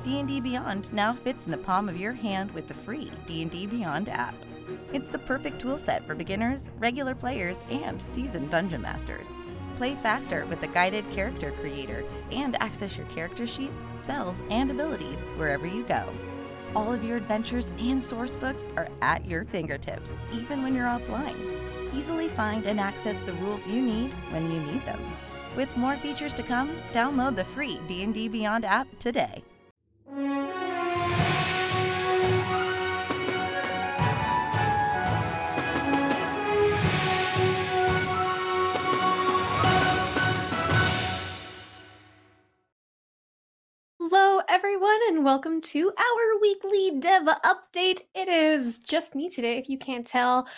D&D Beyond now fits in the palm of your hand with the free D&D Beyond app. It's the perfect toolset for beginners, regular players, and seasoned dungeon masters. Play faster with the guided character creator and access your character sheets, spells, and abilities wherever you go. All of your adventures and source books are at your fingertips, even when you're offline. Easily find and access the rules you need when you need them. With more features to come, download the free D&D Beyond app today. Hello, everyone, and welcome to our weekly dev update. It is just me today, if you can't tell.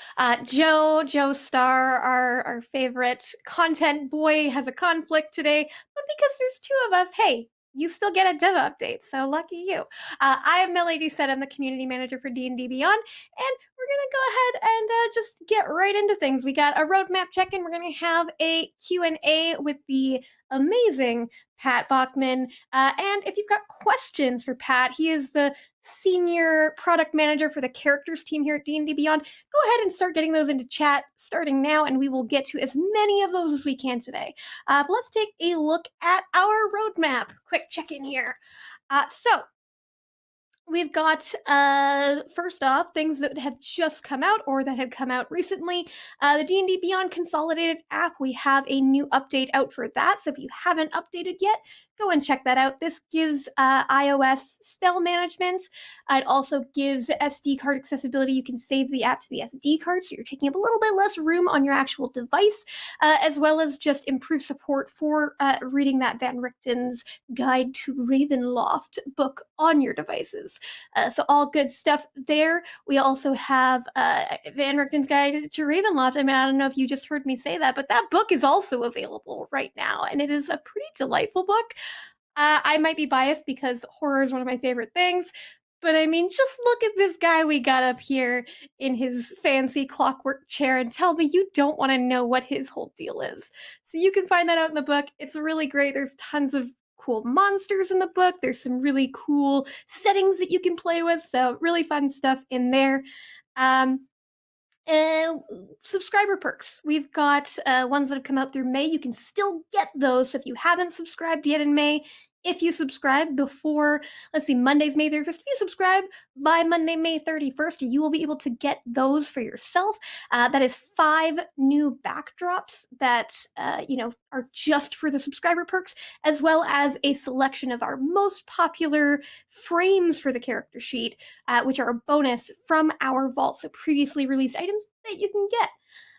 Joe Starr, our favorite content boy, has a conflict today, but because there's two of us, hey, you still get a dev update, so lucky you. I am Mellie, I'm the community manager for D&D Beyond, and we're gonna go ahead and just get right into things. We got a roadmap check-in. We're gonna have a Q&A with the amazing Pat Backmann. And if you've got questions for Pat, he is the senior product manager for the characters team here at D&D Beyond. Go ahead and start getting those into chat starting now, and we will get to as many of those as we can today. But let's take a look at our roadmap. Quick check-in here. So we've got, first off, things that have just come out or that have come out recently. The D&D Beyond Consolidated app, we have a new update out for that, so if you haven't updated yet, go and check that out. This gives iOS spell management. It also gives SD card accessibility. You can save the app to the SD card, so you're taking up a little bit less room on your actual device, as well as just improved support for reading that Van Richten's Guide to Ravenloft book on your devices. So all good stuff there. We also have Van Richten's Guide to Ravenloft. I mean, I don't know if you just heard me say that, but that book is also available right now, and it is a pretty delightful book. I might be biased because horror is one of my favorite things, but I mean, just look at this guy we got up here in his fancy clockwork chair and tell me you don't want to know what his whole deal is. So you can find that out in the book. It's really great. There's tons of cool monsters in the book. There's some really cool settings that you can play with, so really fun stuff in there. And subscriber perks. We've got ones that have come out through May. You can still get those. So if you haven't subscribed yet in May, if you subscribe before, let's see, Monday's May 31st, if you subscribe by Monday, May 31st, you will be able to get those for yourself. That is 5 new backdrops that, are just for the subscriber perks, as well as a selection of our most popular frames for the character sheet, which are a bonus from our vault. So previously released items that you can get.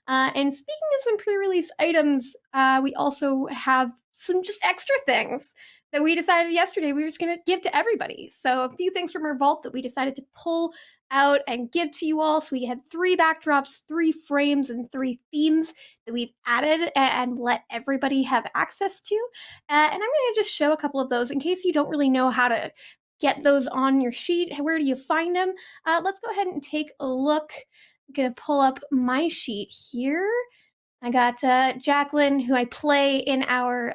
And speaking of some pre-release items, we also have some just extra things that we decided yesterday we were just going to give to everybody. So a few things from our vault that we decided to pull out and give to you all. So we had 3 backdrops, 3 frames, and 3 themes that we've added and let everybody have access to. And I'm going to just show a couple of those in case you don't really know how to get those on your sheet. Where do you find them? Let's go ahead and take a look. I'm going to pull up my sheet here. I got Jacqueline, who I play in our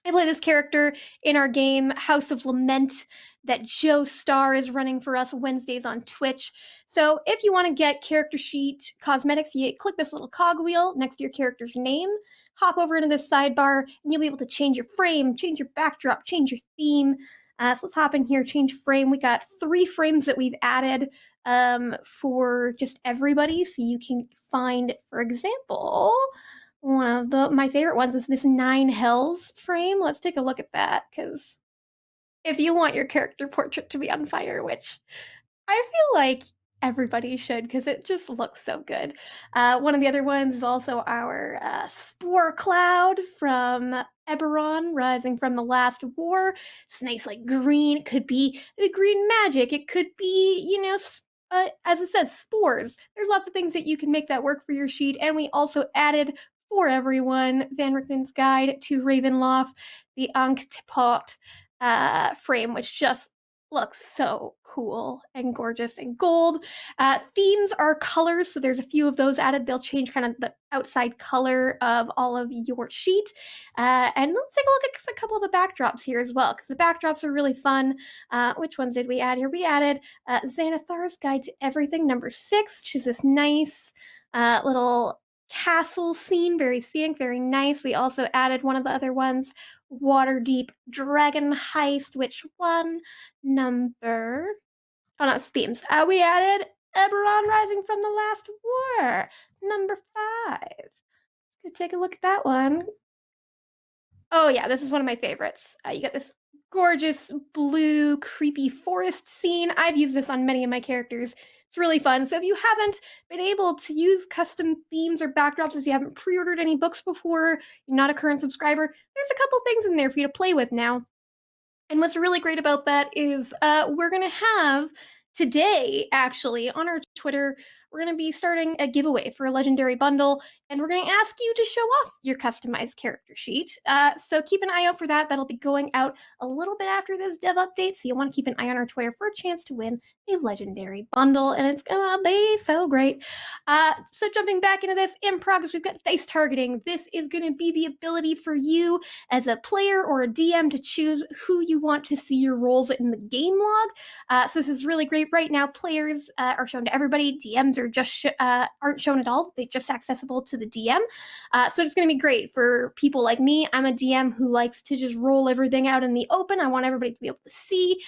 I play this character in our game House of Lament that Joe Starr is running for us Wednesdays on Twitch. So if you want to get character sheet cosmetics, you click this little cogwheel next to your character's name, hop over into this sidebar, and you'll be able to change your frame, change your backdrop, change your theme. So let's hop in here, change frame. We got 3 frames that we've added for just everybody. So you can find, for example, one of my favorite ones is this 9 Hells frame. Let's take a look at that, because if you want your character portrait to be on fire, which I feel like everybody should, because it just looks so good. One of the other ones is also our Spore Cloud from Eberron, Rising from the Last War. It's nice, like green. It could be green magic. It could be, as it says, spores. There's lots of things that you can make that work for your sheet. And we also added for everyone Van Richten's Guide to Ravenloft, the Ankh-Tepot frame, which just looks so cool and gorgeous and gold. Themes are colors, so there's a few of those added. They'll change kind of the outside color of all of your sheet. And let's take a look at a couple of the backdrops here as well, because the backdrops are really fun. Which ones did we add here? We added Xanathar's Guide to Everything, number 6, which is this nice little castle scene, very scenic, very nice. We also added one of the other ones, Waterdeep Dragon Heist. Which one? Number... Oh, no, it's themes. We added Eberron Rising from the Last War. Number 5. Let's go take a look at that one. Oh, yeah, this is one of my favorites. You got this gorgeous blue creepy forest scene. I've used this on many of my characters. It's really fun. So if you haven't been able to use custom themes or backdrops, as you haven't pre-ordered any books before, you're not a current subscriber, there's a couple things in there for you to play with now. And what's really great about that is we're going to have today, actually, on our Twitter, we're going to be starting a giveaway for a legendary bundle, and we're going to ask you to show off your customized character sheet. So keep an eye out for that. That'll be going out a little bit after this dev update, so you'll want to keep an eye on our Twitter for a chance to win a legendary bundle, and it's going to be so great. So jumping back into this, in progress, we've got dice targeting. This is going to be the ability for you as a player or a DM to choose who you want to see your rolls in the game log. So this is really great. Right now, players are shown to everybody. DMs are just aren't shown at all. They're just accessible to the DM. So it's going to be great for people like me. I'm a DM who likes to just roll everything out in the open. I want everybody to be able to see.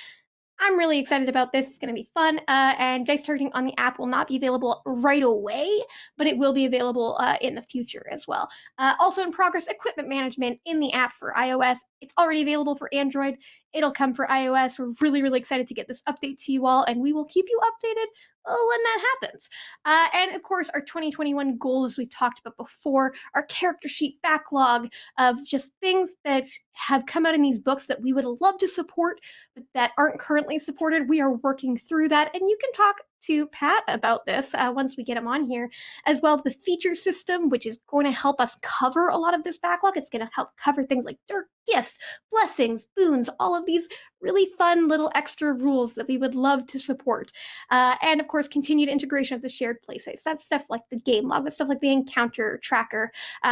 I'm really excited about this. It's going to be fun. And dice targeting on the app will not be available right away, but it will be available in the future as well. Also in progress, equipment management in the app for iOS. It's already available for Android. It'll come for iOS. We're really, really excited to get this update to you all, and we will keep you updated when that happens. And of course, our 2021 goal, as we've talked about before, our character sheet backlog of just things that have come out in these books that we would love to support, but that aren't currently supported. We are working through that, and you can talk to Pat about this once we get him on here, as well as the feature system, which is going to help us cover a lot of this backlog. It's going to help cover things like dark gifts, blessings, boons, all of these really fun little extra rules that we would love to support. And of course, continued integration of the shared playspace. That's stuff like the game log, that's stuff like the encounter tracker.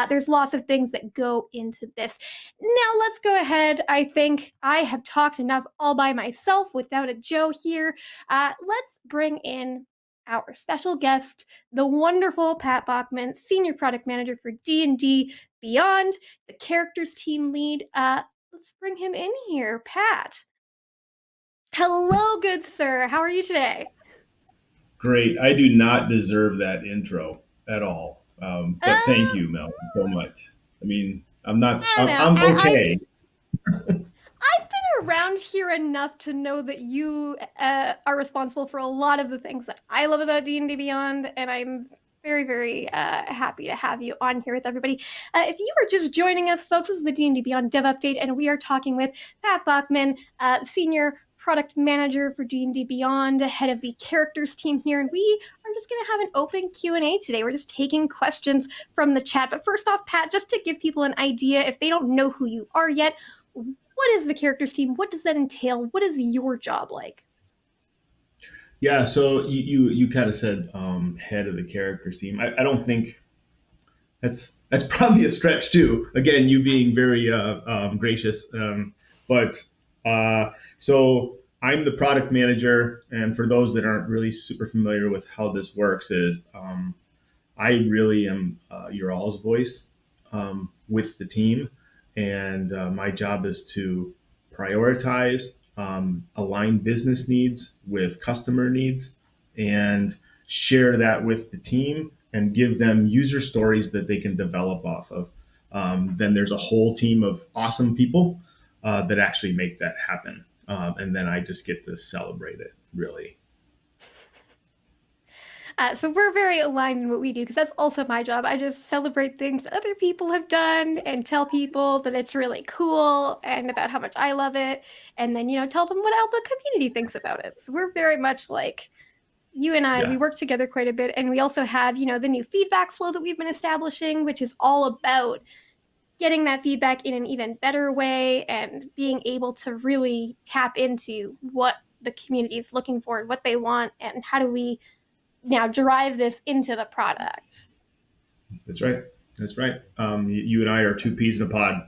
There's lots of things that go into this. Now let's go ahead. I think I have talked enough all by myself without a Joe here. Let's bring in our special guest, the wonderful Pat Backmann, Senior Product Manager for D&D Beyond, the characters team lead. Let's bring him in here. Pat. Hello, good sir. How are you today? Great. I do not deserve that intro at all. But thank you, Mel, so much. I mean, I'm not, I don't know. I'm okay. I've been around here enough to know that you are responsible for a lot of the things that I love about D&D Beyond, and I'm very, very happy to have you on here with everybody. If you are just joining us, folks, this is the D&D Beyond Dev Update, and we are talking with Pat Backmann, Senior Product Manager for D&D Beyond, head of the characters team here, and we are just going to have an open Q&A today. We're just taking questions from the chat. But first off, Pat, just to give people an idea, if they don't know who you are yet, what is the characters team? What does that entail? What is your job like? Yeah, so you kind of said head of the characters team. I don't think that's probably a stretch too. Again, you being very gracious, but so I'm the product manager, and for those that aren't really super familiar with how this works, is I really am your all's voice with the team, and my job is to prioritize, align business needs with customer needs, and share that with the team and give them user stories that they can develop off of. Then there's a whole team of awesome people that actually make that happen. And then I just get to celebrate it, really. So we're very aligned in what we do, because that's also my job. I just celebrate things other people have done and tell people that it's really cool and about how much I love it. And then, tell them what all the community thinks about it. So we're very much like you and I, we work together quite a bit. And we also have, the new feedback flow that we've been establishing, which is all about getting that feedback in an even better way and being able to really tap into what the community is looking for and what they want, and how do we now drive this into the product? That's right. That's right. You and I are two peas in a pod.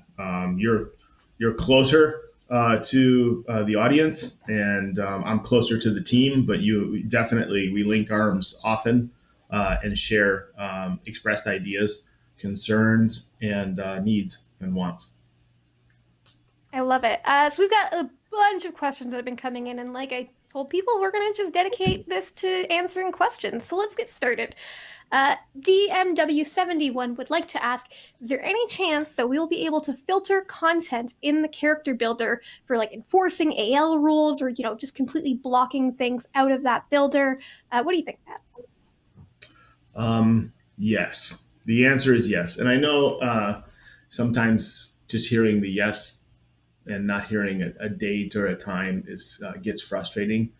You're closer to the audience, and I'm closer to the team. But you definitely, we link arms often and share expressed ideas, concerns, and needs and wants. I love it. So we've got a bunch of questions that have been coming in, and like I told people, we're going to just dedicate this to answering questions. So let's get started. DMW71 would like to ask, is there any chance that we will be able to filter content in the character builder for like enforcing AL rules, or, you know, just completely blocking things out of that builder? What do you think, Matt? Yes. The answer is yes. And I know sometimes just hearing the yes and not hearing a date or a time gets frustrating.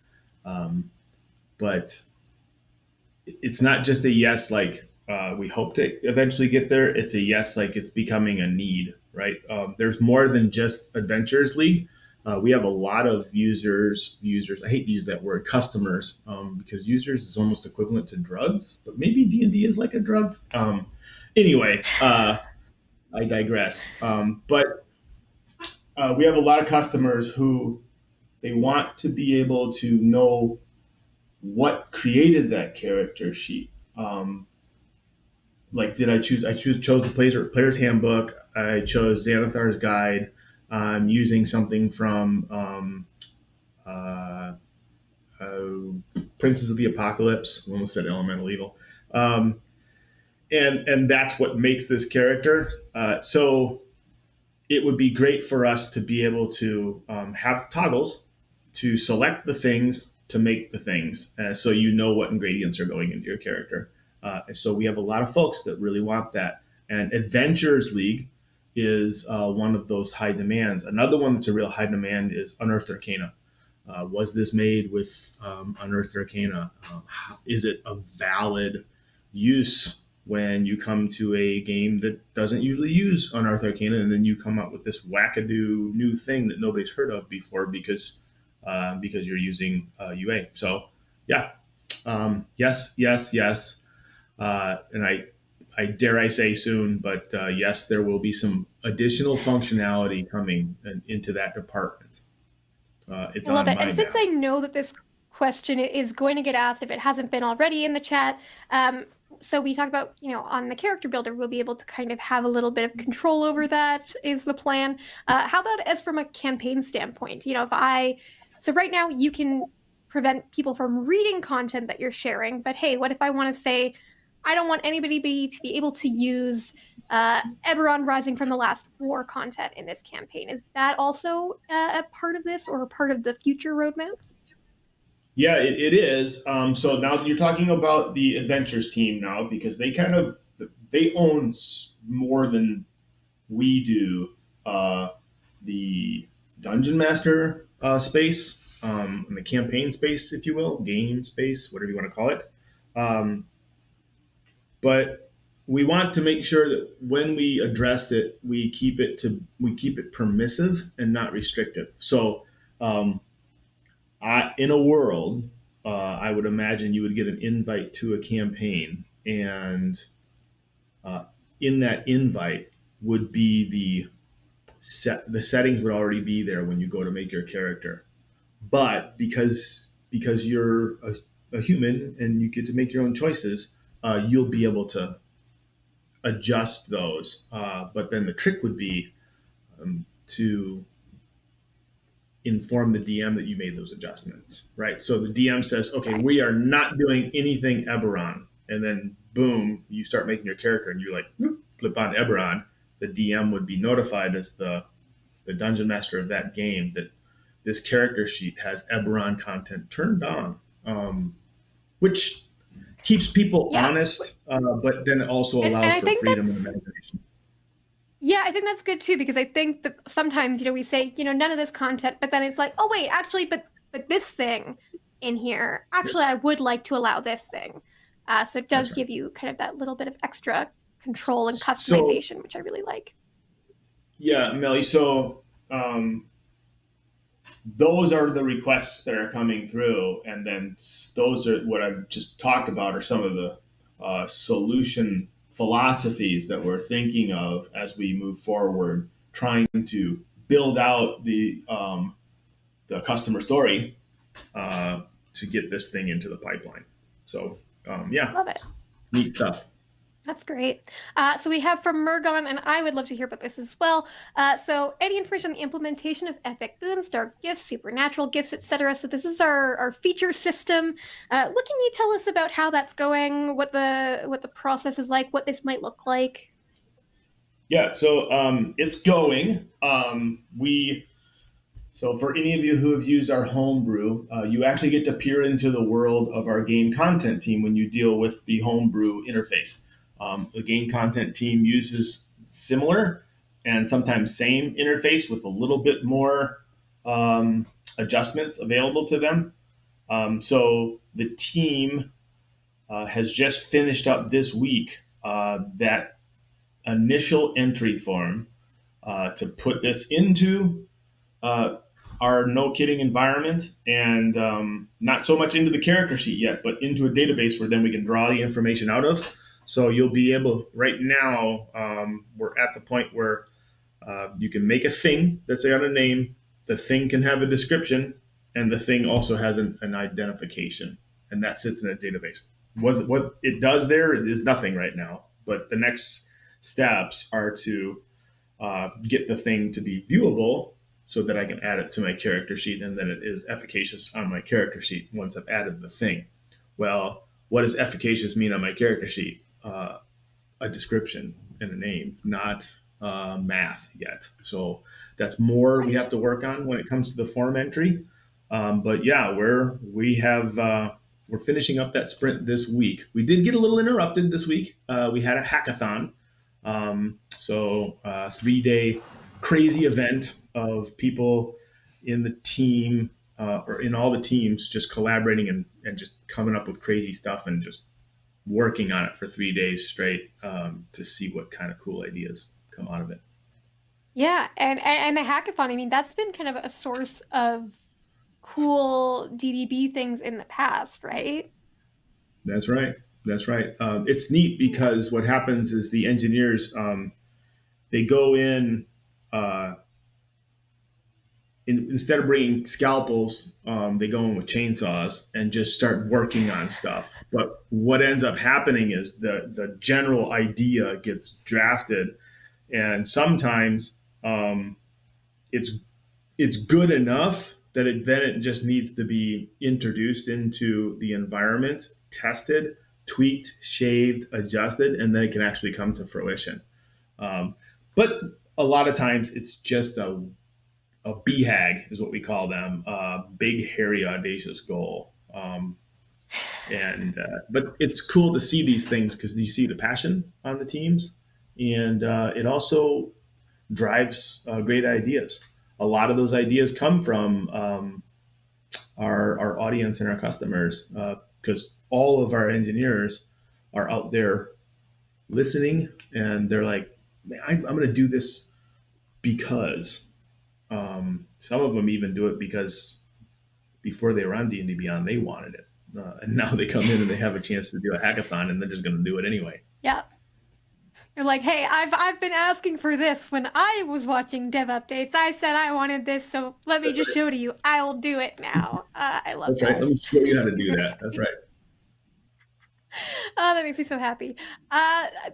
But it's not just a yes like we hope to eventually get there. It's a yes like it's becoming a need, right? There's more than just Adventures League. We have a lot of users, I hate to use that word, customers, because users is almost equivalent to drugs, but maybe D&D is like a drug. Anyway, I digress. But we have a lot of customers who they want to be able to know what created that character sheet. Like, did I chose the player's handbook. I chose Xanathar's guide. I'm using something from Princes of the Apocalypse. I almost said Elemental Evil. And that's what makes this character. So it would be great for us to be able to have toggles to select the things to make the things, so you know what ingredients are going into your character. And so we have a lot of folks that really want that. And Adventures League is one of those high demands. Another one that's a real high demand is Unearthed Arcana. Was this made with Unearthed Arcana? Is it a valid use when you come to a game that doesn't usually use Unearthed Arcana, and then you come up with this wackadoo new thing that nobody's heard of before because you're using UA. So yeah, yes, and I dare I say soon, but yes, there will be some additional functionality coming into that department. It's I love on it. my And since map. I know that this question is going to get asked if it hasn't been already in the chat, so we talked about, you know, on the character builder, we'll be able to kind of have a little bit of control over that is the plan. How about as from a campaign standpoint? You know, so right now you can prevent people from reading content that you're sharing, but hey, what if I want to say, I don't want anybody to be able to use Eberron Rising from the Last War content in this campaign? Is that also a part of this, or a part of the future roadmap? Yeah, it is. So now you're talking about the adventures team now, because they own more than we do. The dungeon master space, and the campaign space, if you will, game space, whatever you want to call it. But we want to make sure that when we address it, we keep it permissive and not restrictive. So in a world, I would imagine you would get an invite to a campaign, and in that invite would be the settings would already be there when you go to make your character. But because you're a human and you get to make your own choices, you'll be able to adjust those. But then the trick would be to inform the DM that you made those adjustments, right? So the DM says, okay, Right. we are not doing anything Eberron. And then boom, you start making your character and you like flip on Eberron. The DM would be notified as the dungeon master of that game that this character sheet has Eberron content turned on, which keeps people honest, but then it also allows for freedom and imagination. Yeah, I think that's good too, because I think that sometimes, you know, we say, you know, none of this content, but then it's like, oh wait, actually, but this thing in here, actually, I would like to allow this thing. So it does give you kind of that little bit of extra control and customization, which I really like. Yeah, Mellie. So those are the requests that are coming through, and then those are what I've just talked about are some of the solution philosophies that we're thinking of as we move forward, trying to build out the customer story to get this thing into the pipeline. So yeah, Love it. neat stuff. That's great. So we have from Mergon, and I would love to hear about this as well. So any information on the implementation of epic boons, dark gifts, supernatural gifts, etc. So this is our feature system. What can you tell us about how that's going? What the process is like? What this might look like? Yeah, so it's going. So for any of you who have used our homebrew, you actually get to peer into the world of our game content team when you deal with the homebrew interface. The game content team uses similar and sometimes same interface with a little bit more adjustments available to them. So the team has just finished up this week that initial entry form to put this into our no kidding environment, and not so much into the character sheet yet, but into a database where then we can draw the information out of. So you'll be able, right now, we're at the point where you can make a thing that's got a name, the thing can have a description, and the thing also has an identification, and that sits in a database. What it does there is nothing right now, but the next steps are to get the thing to be viewable so that I can add it to my character sheet, and then it is efficacious on my character sheet once I've added the thing. Well, what does efficacious mean on my character sheet? A description and a name, not math yet. So that's more we have to work on when it comes to the form entry. But yeah, we're finishing up that sprint this week. We did get a little interrupted this week. We had a hackathon. So 3-day crazy event of people in the team or in all the teams just collaborating and just coming up with crazy stuff and just working on it for 3 days straight to see what kind of cool ideas come out of it. Yeah, and the hackathon, I mean, that's been kind of a source of cool DDB things in the past, right? That's right. That's right. It's neat because what happens is the engineers, they go in, instead of bringing scalpels, they go in with chainsaws and just start working on stuff. But what ends up happening is the general idea gets drafted, and sometimes it's good enough that it just needs to be introduced into the environment, tested, tweaked, shaved, adjusted, and then it can actually come to fruition. But a lot of times it's just a BHAG is what we call them, big, hairy, audacious goal. But it's cool to see these things because you see the passion on the teams, and it also drives great ideas. A lot of those ideas come from our audience and our customers because all of our engineers are out there listening, and they're like, man, I'm going to do this because some of them even do it because before they were on D&D Beyond, they wanted it. And now they come in and they have a chance to do a hackathon, and they're just going to do it anyway. Yeah. You're like, hey, I've been asking for this when I was watching dev updates. I said I wanted this, so let me just show to you. I will do it now. I love That's that. right. Let me show you how to do that. That's right. Oh, that makes me so happy.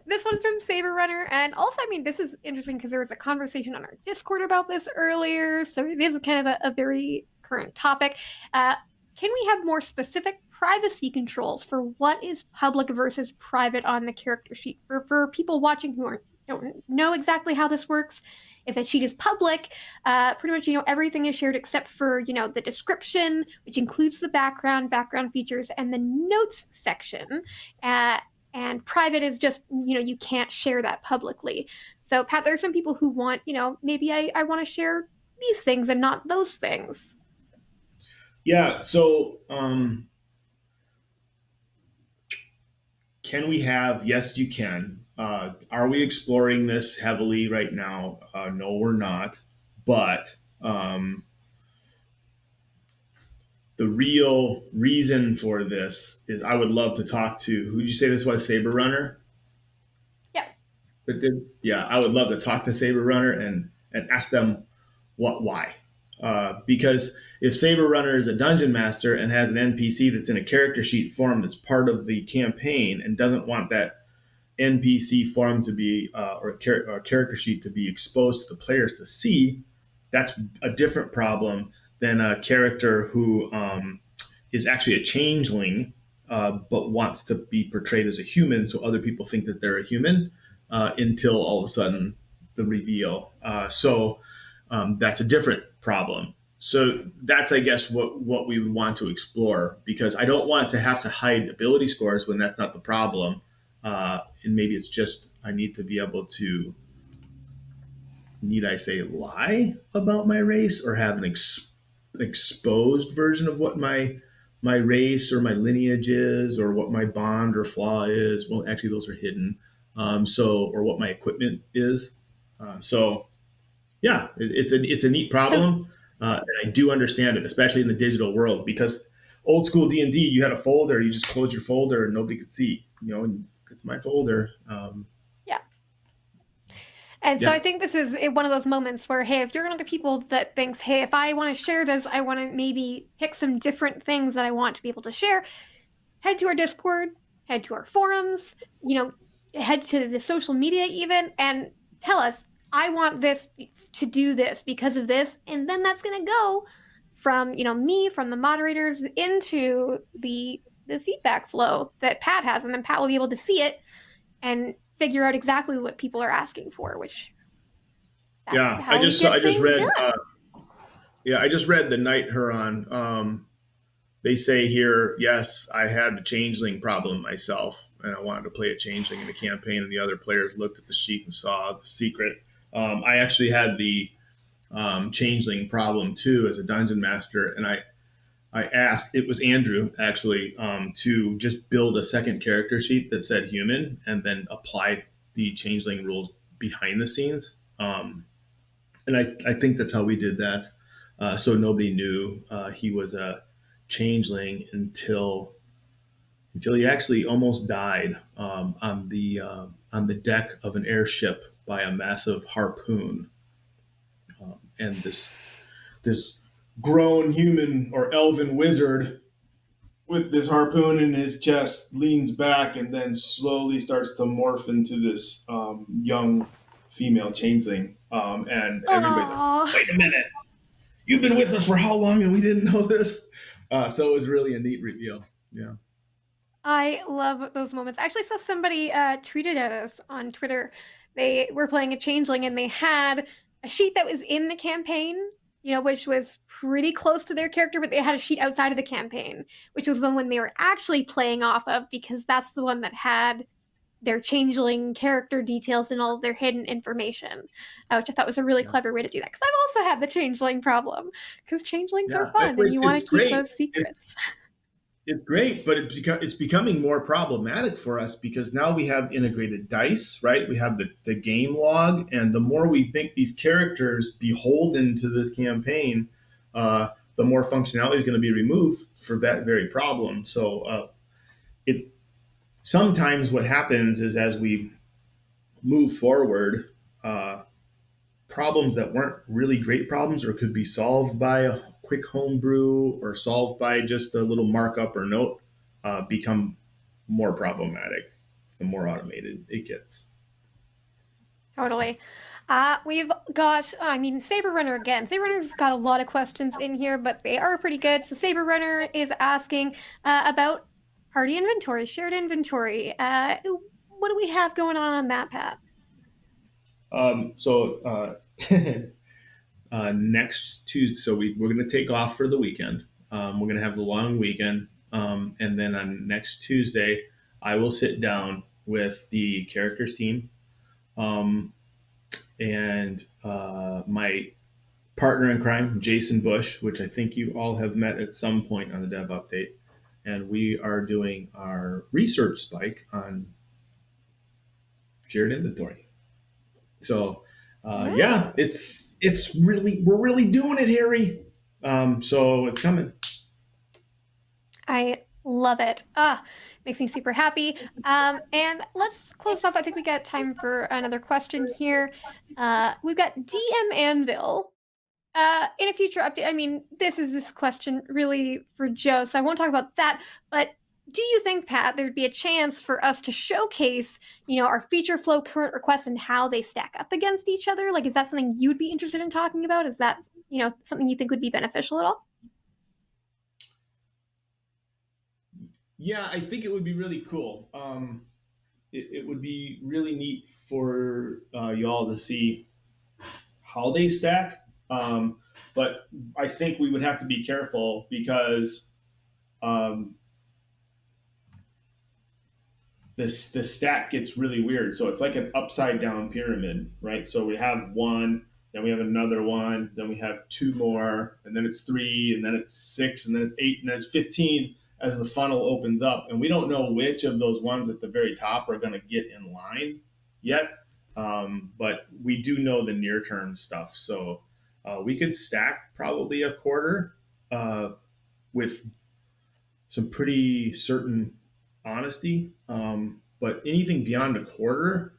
This one's from Saber Runner, and also, I mean, this is interesting because there was a conversation on our Discord about this earlier, so it is kind of a very current topic. Can we have more specific privacy controls for what is public versus private on the character sheet for people watching who don't know exactly how this works? If a sheet is public, pretty much, everything is shared except for, the description, which includes the background features, and the notes section. And private is just, you can't share that publicly. So, Pat, there are some people who want, maybe I want to share these things and not those things. Yeah. So, can we have? Yes, you can. Are we exploring this heavily right now? No, we're not. But the real reason for this is I would love to talk to, who did you say this was, Saber Runner? Yeah. Yeah, I would love to talk to Saber Runner and ask them why. Because if Saber Runner is a dungeon master and has an NPC that's in a character sheet form that's part of the campaign and doesn't want that NPC form to be or character sheet to be exposed to the players to see, that's a different problem than a character who is actually a changeling but wants to be portrayed as a human, so other people think that they're a human until all of a sudden the reveal. So that's a different problem. So that's, I guess, what we would want to explore, because I don't want to have to hide ability scores when that's not the problem. And maybe it's just I need to be able to, need I say, lie about my race or have an exposed version of what my race or my lineage is, or what my bond or flaw is. Well, actually, those are hidden. Or what my equipment is. Yeah, it's a neat problem, and I do understand it, especially in the digital world, because old school D&D, you had a folder, you just close your folder and nobody could see, and it's my folder. Yeah. And so Yeah. I think this is one of those moments where, hey, if you're one of the people that thinks, hey, if I want to share this, I want to maybe pick some different things that I want to be able to share, head to our Discord, head to our forums, head to the social media even, and tell us, I want this to do this because of this. And then that's going to go from, me, from the moderators into the feedback flow that Pat has. And then Pat will be able to see it and figure out exactly what people are asking for, which that's how I we just get things read done. I just read the Night Huron. They say here, yes, I had the changeling problem myself, and I wanted to play a changeling in the campaign, and the other players looked at the sheet and saw the secret. I actually had the changeling problem too as a dungeon master, and I asked, it was Andrew actually, to just build a second character sheet that said human and then apply the changeling rules behind the scenes. And I think that's how we did that. So nobody knew he was a changeling until he actually almost died on the deck of an airship by a massive harpoon. And this grown human or elven wizard with this harpoon in his chest leans back and then slowly starts to morph into this young female changeling. And everybody's like, wait a minute, you've been with us for how long and we didn't know this? So it was really a neat reveal. Yeah. I love those moments. I actually saw somebody tweeted at us on Twitter. They were playing a changeling and they had a sheet that was in the campaign, which was pretty close to their character, but they had a sheet outside of the campaign, which was the one they were actually playing off of, because that's the one that had their changeling character details and all of their hidden information, which I thought was a really clever way to do that, because I've also had the changeling problem, because changelings are fun and you want to keep those secrets. It's great, but it's becoming more problematic for us because now we have integrated dice, right? We have the game log, and the more we make these characters beholden to this campaign, the more functionality is going to be removed for that very problem. So sometimes what happens is, as we move forward, problems that weren't really great problems or could be solved by a quick homebrew or solved by just a little markup or note become more problematic the more automated it gets. Totally. We've got, Saber Runner again. Saber Runner's got a lot of questions in here, but they are pretty good. So Saber Runner is asking about party inventory, shared inventory. What do we have going on that, Pat? Next Tuesday, so we're going to take off for the weekend. We're going to have the long weekend. And then on next Tuesday, I will sit down with the characters team and my partner in crime, Jason Bush, which I think you all have met at some point on the Dev Update. And we are doing our research spike on shared inventory. So yeah, we're really doing it, Harry. So it's coming. I love it. Makes me super happy. And let's close off. I think we got time for another question here. We've got DM Anvil. In a future update, I mean, this question really for Joe, so I won't talk about that. But do you think, Pat, there'd be a chance for us to showcase, our feature flow current requests and how they stack up against each other? Like, is that something you'd be interested in talking about? Is that, something you think would be beneficial at all? Yeah, I think it would be really cool. It would be really neat for y'all to see how they stack. But I think we would have to be careful because um, the stack gets really weird. So it's like an upside down pyramid, right? So we have one, then we have another one, then we have two more, and then it's three, and then it's six, and then it's eight, and then it's 15 as the funnel opens up. And we don't know which of those ones at the very top are going to get in line yet. But we do know the near term stuff. So we could stack probably a quarter with some pretty certain honesty. But anything beyond a quarter,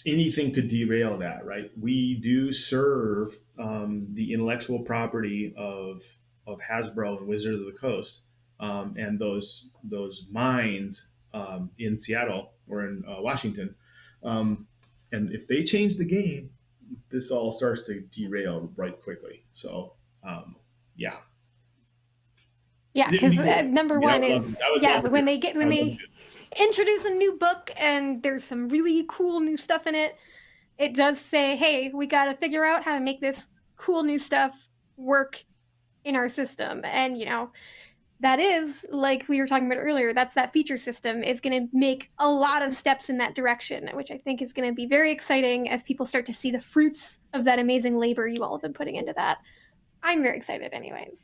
anything could derail that, right? We do serve the intellectual property of Hasbro and Wizards of the Coast, and those mines in Seattle or in Washington. And if they change the game, this all starts to derail right quickly. So, yeah. Yeah, because cool. number one is when they introduce a new book and there's some really cool new stuff in it, it does say, hey, we got to figure out how to make this cool new stuff work in our system. And that is, like we were talking about earlier, that's that feature system is going to make a lot of steps in that direction, which I think is going to be very exciting as people start to see the fruits of that amazing labor you all have been putting into that. I'm very excited anyways.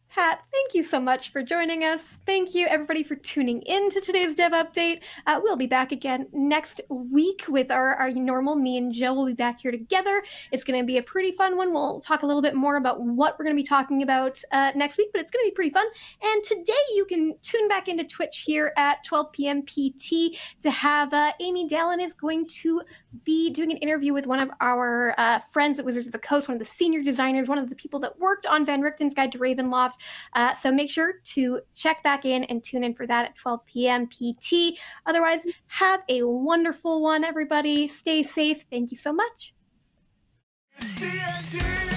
Pat, thank you so much for joining us. Thank you, everybody, for tuning in to today's Dev Update. We'll be back again next week with our normal. Me and Jill will be back here together. It's going to be a pretty fun one. We'll talk a little bit more about what we're going to be talking about next week, but it's going to be pretty fun. And today you can tune back into Twitch here at 12 p.m. PT to have Amy Dallin is going to be doing an interview with one of our friends at Wizards of the Coast, one of the senior designers, one of the people that worked on Van Richten's Guide to Ravenloft. So make sure to check back in and tune in for that at 12 p.m. PT. Otherwise, have a wonderful one, everybody. Stay safe. Thank you so much. It's D&D.